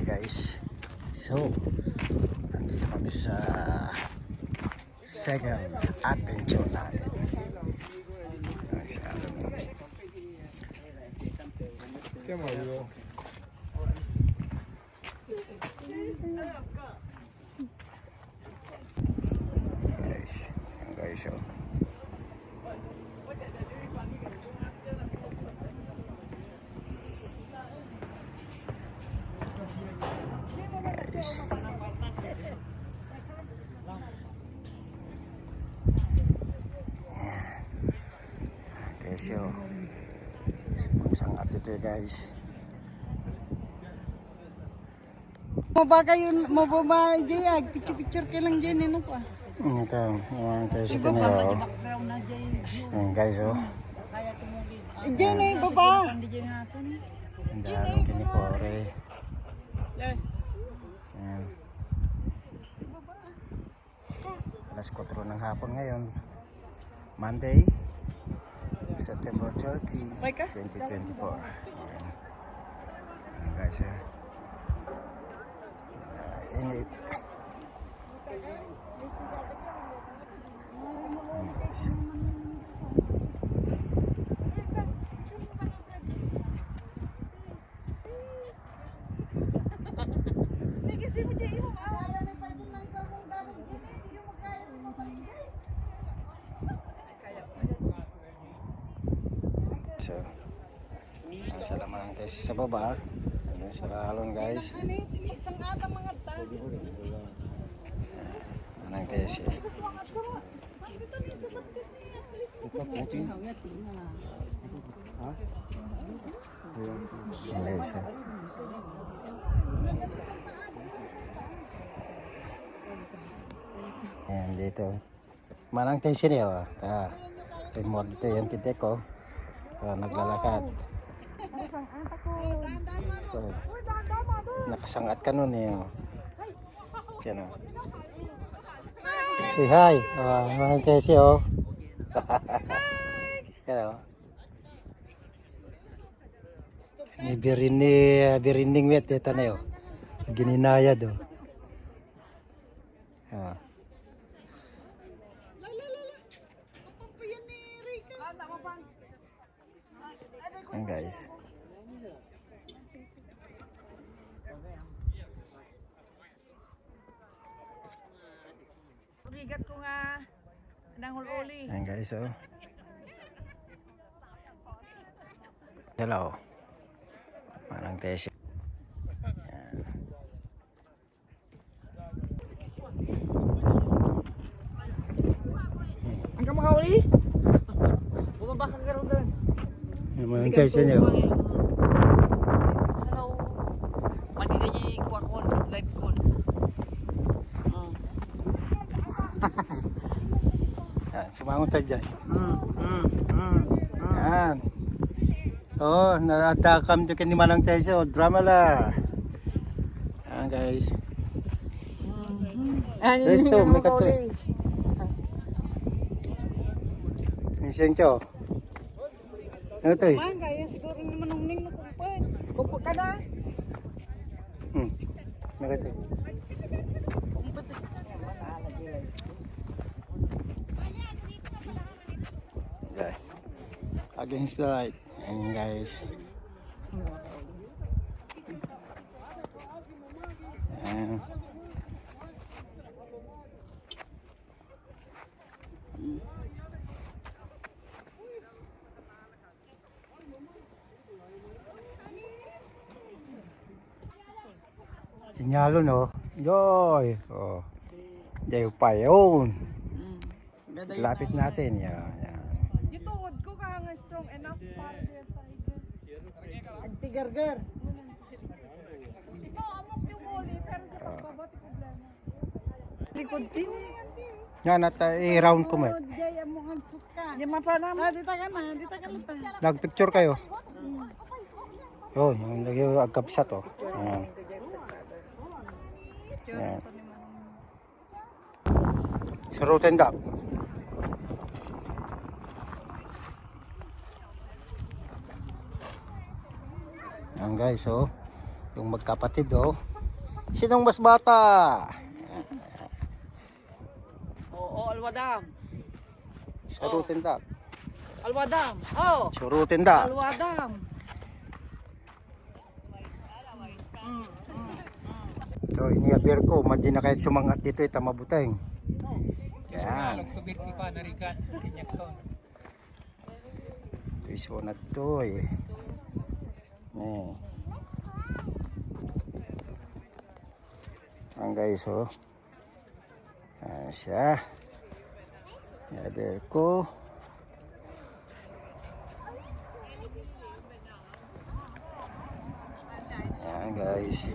guys. So, nandito kami sa second adventure namin. Guys, so Kesyo sangat itu ya guys. Mau ba kayo, mau ba dyan, picture-picture ka lang dyan, ano pa? Ito, yung kesyo ko na yun. Guys, oh. Dyan eh, baba. Ang daming kinikore. Ayan. Alas 4 ng hapon ngayon. Monday, September 30, 2024. Ayan. Ayan guys, eh. Init. Ayan guys. So, nasa laman guys sa baba. Ano sa lalong guys. Isang atang mga ta. Anong tesi. Guys, ayan dito. Manang tesi niya. Remote dito yung titik ko. Naglalakad. So, nakasangat ka nun eh. Diyan o. Say hi. Manang tesi oh. Yan o. Ni birining wet ito na yun. Gininayad o. Ayan guys. Rigat ko nga nangul-uli. Ayan guys oh. Hello. Manang tesi. Ang kamakauli? Bumaba ka garo doon. Yung manang tesi niyo. Hello. Mandi na yung kuha ko, live ko. Sumangon tayo dyan. Yan. Oh, naratakam dyan ni Manang Tesi. Drama la. Yan guys. Guys to, may kato eh. Yung siyento. Ano to eh? Man, kaya siguro naman ang ning nakumpad. Kumpad ka na. May kato eh. Okay. Against the light. Ayan guys. Ayan. Sinyalo no. Yoy. Oh. Diyo pa yun. Lapit natin. Yan. Ituod ko ka nga strong enough para there tayo. Agtigargar. Ito, amok yung huli, pero di pagbabati problema. Likod din Yan at i-round ko mo. Jay, amuhan suka. Yan mapala mo. Dita ka na, dita ka na. Nag-picture kayo. Yun, yung nag-agkapsa to. Ayan. Ayan. Surutin daw. Ayan guys, oh. Yung magkapatid, oh. Sinong mas bata? Oo, Alwadam. Surutin dak. Alwadam. Oh, Surutin dak. Alwadam. So iniabir ko, madi na kahit sumangat dito ita mabuteng. Yan. Ito iso na to eh. Ang guys oh. Ayan siya. Iniabir ko. Ayan guys.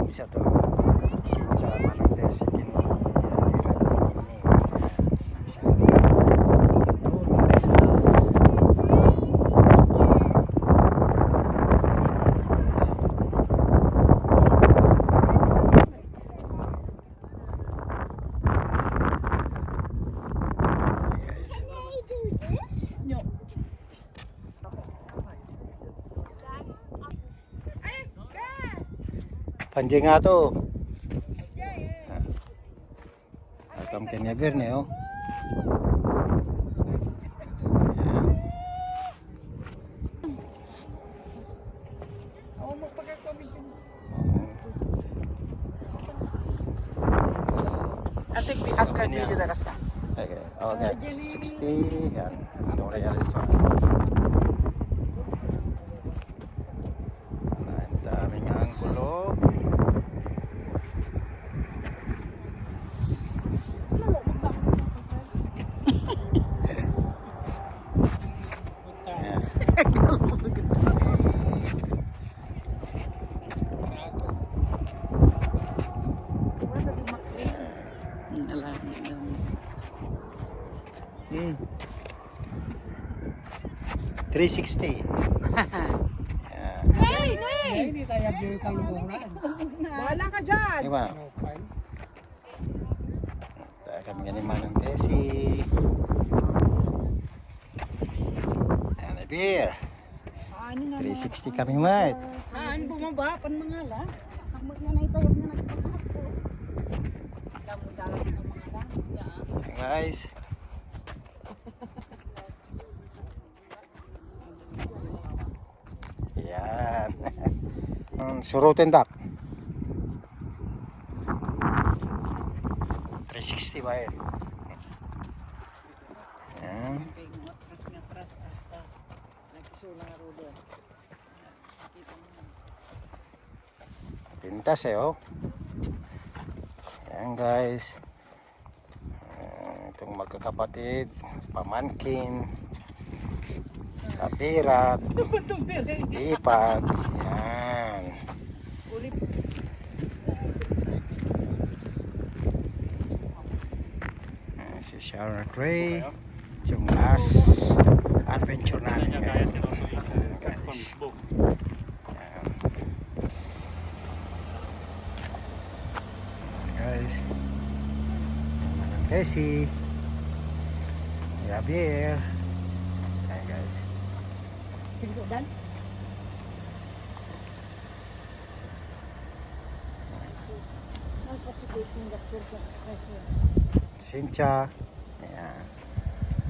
Sa to sinca manang desi kini aliran panjang nga to. Akam kanya berne oh. Atik di angkat video na kasa. Okay, okay. 60 yan. Ito realis to. Ang daming anggulo. Hmm. 360. Hey, hey! Hindi tayo yung kalungan. Wala ka dyan! Di ba? Kami ganun manang tesi. Ayan na beer. 360 kami mat. Ano bumaba? Pan mga la? Kamag nga na itayog na nagpapako. Kamu dalang ito mga la. Ayan guys. Yan. Surutin dak. 360 ba eh. Yan. Pintas eh oh. Yan guys. Itong magkakapatid, pamangkin, kapirat, ipat, yan. Si Sharon Ray, yung last adventure namin guys. Yan. Guys, Manang Tessie, Javier, ayan guys. Singkudan? Sincha, ayan.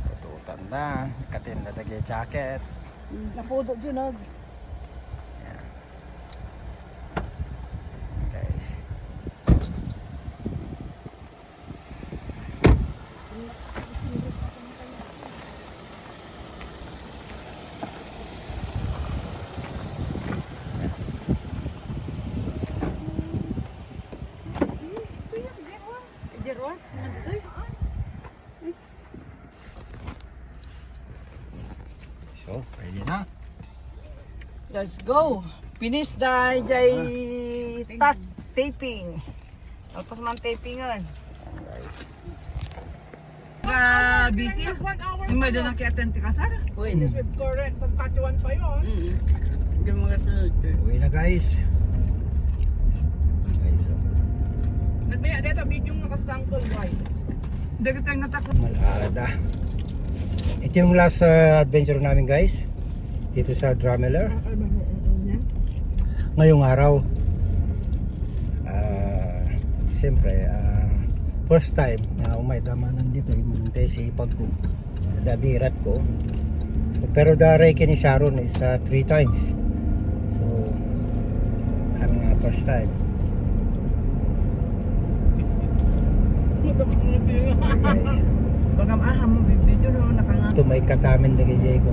Tututan na, katin na tagi jacket. Napudo dyan og. Let's go. Finish dahil jay taping. Tapos man tapingan. Guys. Busy. Yung may doon ang kiatan ti kasar. Pwede. Correct. Sa Saskatchewan pa yun. Hindi mga sunod. Uwi na guys. Guys, oh. Nagbaya dito, video nga kasangkol, guys. Hindi ka tayong natakot. Malada. Ito yung last adventure namin guys. Dito sa Drumeller. Ngayong araw. Siyempre, first time na umay damanan dito. Imunintay sa ipag ko. Dabirat ko. So, pero daray kini Sharon is 3 times. So, ang first time. Guys. Bagam mo video no nakanga. Ito may katamin na kay ko.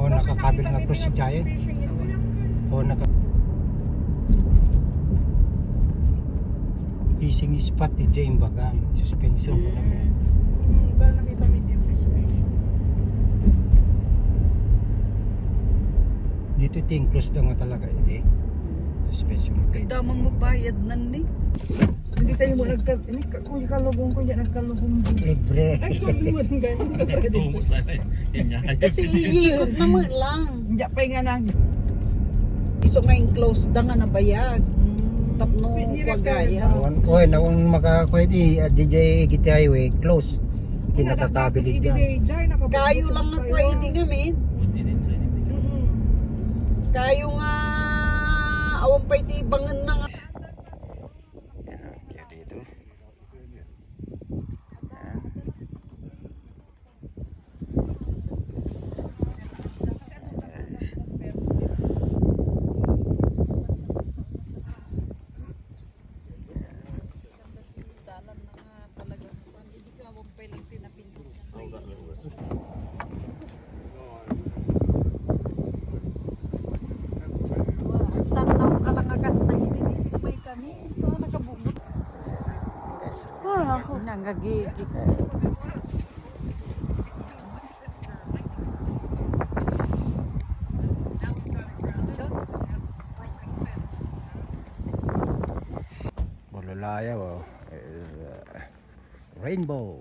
Nakakabil nga po si Giant. Fishing spot ni Jane Bagang. Suspension ko namin. Ba nakita mo yung fish. Dito ting close na nga talaga. Hindi. Suspension ko. Damang magbayad nan ni. Hindi tayo mo kung kalubong ko yan nagkalubong din. Libre. Ay, sorry mo rin ganyan. Tumo sa inya. Kasi iikot naman lang. Hindi pa nga nang. Iso nga yung close da nga nabayag. Tapno kwagaya. Oy, nawang makakwedi at DJ Giti Highway close. Hindi nakakabilig dyan. Kayo lang nga pwede nga men. Buti din sa inyo. Kayo nga awan pa iti bangan na nga. Yan dito. Tanaw ka lang agas na hindi may kami. So nakabungot. Ako nangagigit. Bololaya is rainbow.